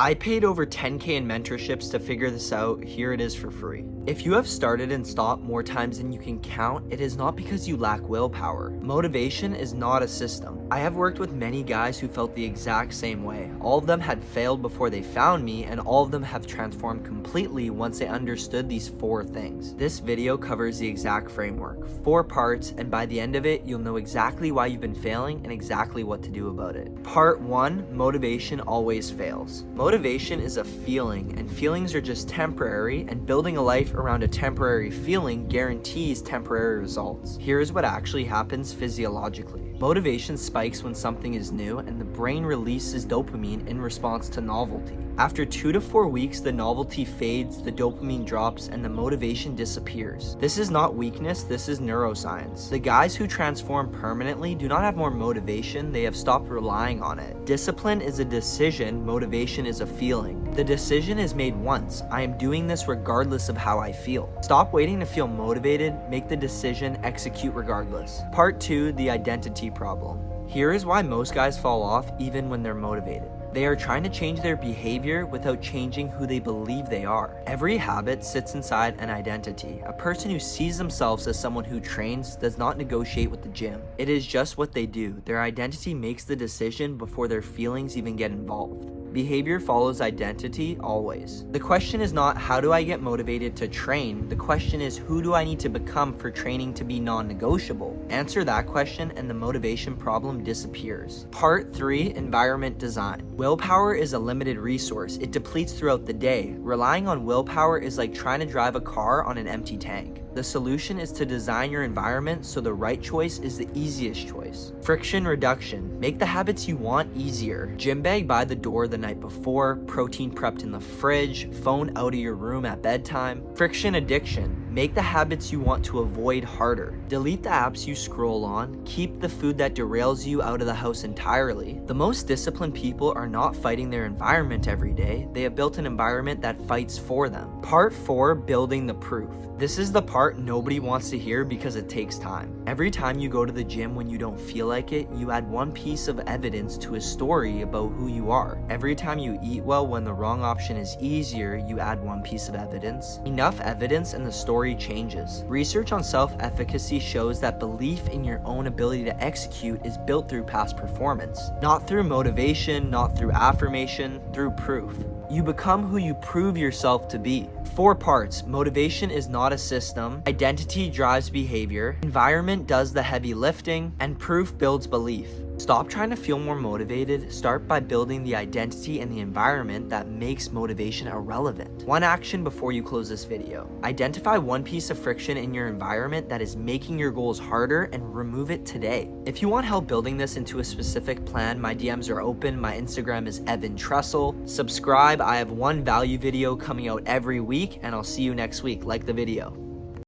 I paid over 10K in mentorships to figure this out. Here it is for free. If you have started and stopped more times than you can count, it is not because you lack willpower. Motivation is not a system. I have worked with many guys who felt the exact same way. All of them had failed before they found me, and all of them have transformed completely once they understood these 4 things. This video covers the exact framework, 4 parts, and by the end of it, you'll know exactly why you've been failing and exactly what to do about it. Part 1, motivation always fails. Motivation is a feeling, and feelings are just temporary, and building a life around a temporary feeling guarantees temporary results. Here's what actually happens physiologically. Motivation spikes when something is new, and the brain releases dopamine in response to novelty. After 2 to 4 weeks, the novelty fades, the dopamine drops, and the motivation disappears. This is not weakness, this is neuroscience. The guys who transform permanently do not have more motivation, they have stopped relying on it. Discipline is a decision, motivation is a feeling. The decision is made once. I am doing this regardless of how I feel. Stop waiting to feel motivated, make the decision, execute regardless. Part 2, the identity problem. Here is why most guys fall off even when they're motivated. They are trying to change their behavior without changing who they believe they are. Every habit sits inside an identity. A person who sees themselves as someone who trains does not negotiate with the gym. It is just what they do. Their identity makes the decision before their feelings even get involved. Behavior follows identity always. The question is not how do I get motivated to train, the question is who do I need to become for training to be non-negotiable? Answer that question and the motivation problem disappears. Part 3, environment design. Willpower is a limited resource. It depletes throughout the day. Relying on willpower is like trying to drive a car on an empty tank. The solution is to design your environment so the right choice is the easiest choice. Friction reduction. Make the habits you want easier. Gym bag by the door the night before, protein prepped in the fridge, phone out of your room at bedtime. Friction addiction. Make the habits you want to avoid harder. Delete the apps you scroll on. Keep the food that derails you out of the house entirely. The most disciplined people are not fighting their environment every day. They have built an environment that fights for them. Part 4, building the proof. This is the part nobody wants to hear because it takes time. Every time you go to the gym when you don't feel like it, you add one piece of evidence to a story about who you are. Every time you eat well when the wrong option is easier, you add one piece of evidence. Enough evidence and the story changes. Research on self-efficacy shows that belief in your own ability to execute is built through past performance. Not through motivation, not through affirmation, through proof. You become who you prove yourself to be. 4 parts. Motivation is not a system. Identity drives behavior. Environment does the heavy lifting. And proof builds belief. Stop trying to feel more motivated. Start by building the identity and the environment that makes motivation irrelevant. One action before you close this video. Identify one piece of friction in your environment that is making your goals harder and remove it today. If you want help building this into a specific plan, my DMs are open. My Instagram is Evan Tressel. Subscribe. I have one value video coming out every week, and I'll see you next week. Like the video.